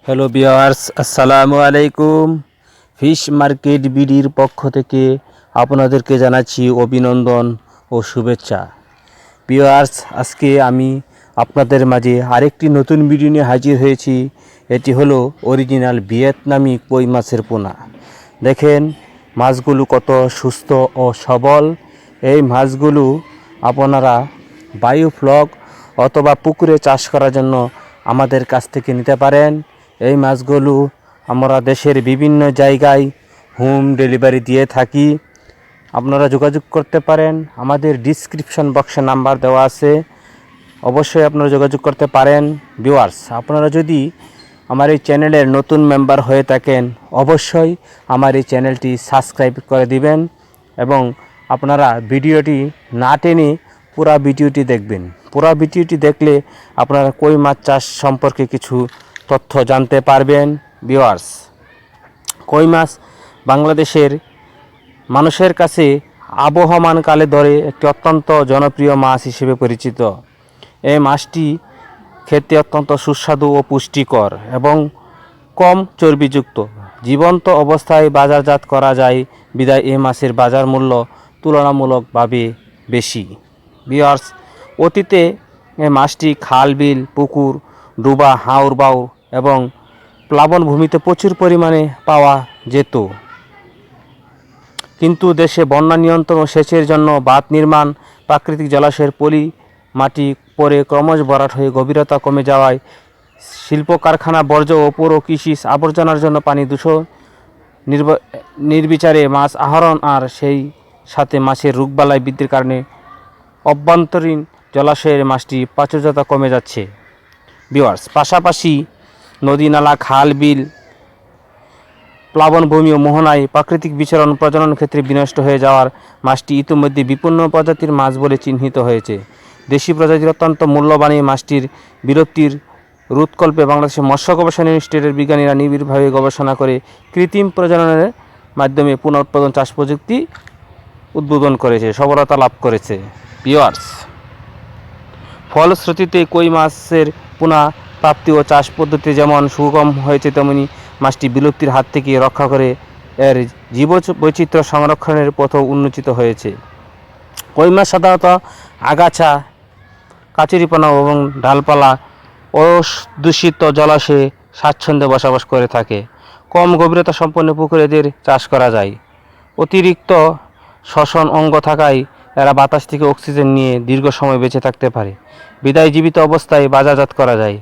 Hello viewers, আসসালামু আলাইকুম। Fish market বিডির পক্ষ থেকে আপনাদেরকে জানাচ্ছি অভিনন্দন ও শুভেচ্ছা। ভিউয়ার্স, আজকে আমি আপনাদের মাঝে আরেকটি নতুন ভিডিও নিয়ে হাজির হয়েছি। এটি হলো অরিজিনাল ভিয়েতনামি কই মাছের পোনা। দেখেন মাছগুলো কত সুস্থ ও সবল। এই মাছগুলো আপনারা বায়োফ্লক অথবা পুকুরে চাষ করার জন্য আমাদের কাছ থেকে নিতে পারেন। এই মাছগুলো আমরা দেশের বিভিন্ন জায়গায় হোম ডেলিভারি দিয়ে থাকি। আপনারা যোগাযোগ করতে পারেন, আমাদের ডিসক্রিপশন বক্সে নাম্বার দেওয়া আছে, অবশ্যই আপনারা যোগাযোগ করতে পারেন। ভিউয়ার্স, আপনারা যদি আমার এই চ্যানেলের নতুন মেম্বার হয়ে থাকেন অবশ্যই আমার এই চ্যানেলটি সাবস্ক্রাইব করে দিবেন এবং আপনারা ভিডিওটি না টেনে পুরা ভিডিওটি দেখবেন। পুরা ভিডিওটি দেখলে আপনারা কই মাছ চাষ সম্পর্কে কিছু তথ্য জানতে পারবেন। ভিউয়ার্স, কই মাছ বাংলাদেশের মানুষের কাছে আবহমানকালে ধরে একটি অত্যন্ত জনপ্রিয় মাছ হিসেবে পরিচিত। এই মাছটি খেতে অত্যন্ত সুস্বাদু ও পুষ্টিকর এবং কম চর্বিযুক্ত। জীবন্ত অবস্থায় বাজারজাত করা যায় বিধায় এই মাছের বাজার মূল্য তুলনামূলকভাবে বেশি। ভিউয়ার্স, অতীতে এই মাছটি খাল বিল পুকুর ডুবা হাওর বাউর এবং প্লাবনভূমিতে প্রচুর পরিমাণে পাওয়া যেত, কিন্তু দেশে বন্যা নিয়ন্ত্রণ ও সেচের জন্য বাঁধ নির্মাণ, প্রাকৃতিক জলাশয়ের পলি মাটি পরে ক্রমশ ভরাট হয়ে গভীরতা কমে যাওয়ায়, শিল্প কারখানা বর্জ্য ও পৌর কৃষি আবর্জনার জন্য পানি দূষণ, নির্বিচারে মাছ আহরণ আর সেই সাথে মাছের রোগবালাই বৃদ্ধির কারণে অভ্যন্তরীণ জলাশয়ের মাছটি প্রাচুর্যতা কমে যাচ্ছে। ভিউয়ার্স, পাশাপাশি নদী নালা খাল বিল প্লাবনভূমি ও মোহনায় প্রাকৃতিক বিচরণ প্রজনন ক্ষেত্রে বিনষ্ট হয়ে যাওয়ার মাছটি ইতিমধ্যে বিপন্ন প্রজাতির মাছ বলে চিহ্নিত হয়েছে। দেশি প্রজাতির অত্যন্ত মূল্যবান এই মাছটির বিলুপ্তির রোধকল্পে বাংলাদেশের মৎস্য গবেষণা ইনস্টিটিউটের বিজ্ঞানীরা নিবিড়ভাবে গবেষণা করে কৃত্রিম প্রজননের মাধ্যমে পুনঃউৎপাদন চাষ প্রযুক্তি উদ্বোধন করেছে, সফলতা লাভ করেছে। ভিউয়ার্স, ফলশ্রুতিতে কই মাছের পোনা প্রাপ্তি ও চাষ পদ্ধতি যেমন সুগম হয়েছে, তেমনি মাছটি বিলুপ্তির হাত থেকে রক্ষা করে এর জীববৈচিত্র্য সংরক্ষণের পথও উন্মোচিত হয়েছে। কই মাছ সাধারণত আগাছা কাচুরিপানা এবং ডালপালা অদূষিত জলাশয়ে স্বাচ্ছন্দ্যে বসবাস করে থাকে। কম গভীরতা সম্পন্ন পুকুরে এদের চাষ করা যায়। অতিরিক্ত শ্বসন অঙ্গ থাকায় এরা বাতাস থেকে অক্সিজেন নিয়ে দীর্ঘ সময় বেঁচে থাকতে পারে, বিদায় জীবিত অবস্থায় বাজারজাত করা যায়।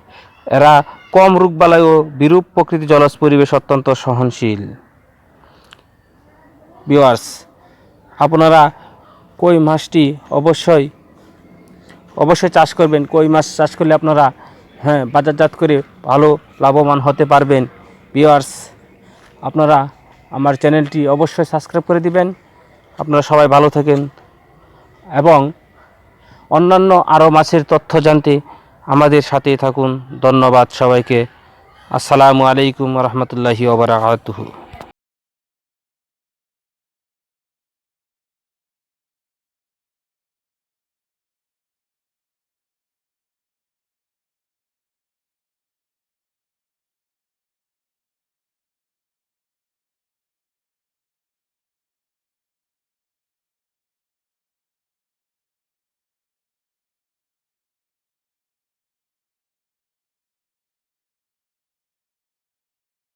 এরা কম রোগবালাই ও বিরূপ প্রকৃতি জলজ পরিবেশ অত্যন্ত সহনশীল। ভিউয়ার্স, আপনারা কই মাছটি অবশ্যই চাষ করবেন। কই মাছ চাষ করলে আপনারা বাজারজাত করে ভালো লাভবান হতে পারবেন। ভিউয়ার্স, আপনারা আমার চ্যানেলটি অবশ্যই সাবস্ক্রাইব করে দিবেন। আপনারা সবাই ভালো থাকেন এবং অন্যান্য আরও মাছের তথ্য জানতে আমাদের সাথেই থাকুন। ধন্যবাদ সবাইকে। আসসালামু আলাইকুম রহমতুল্লাহি ওয়া বারাকাতুহু।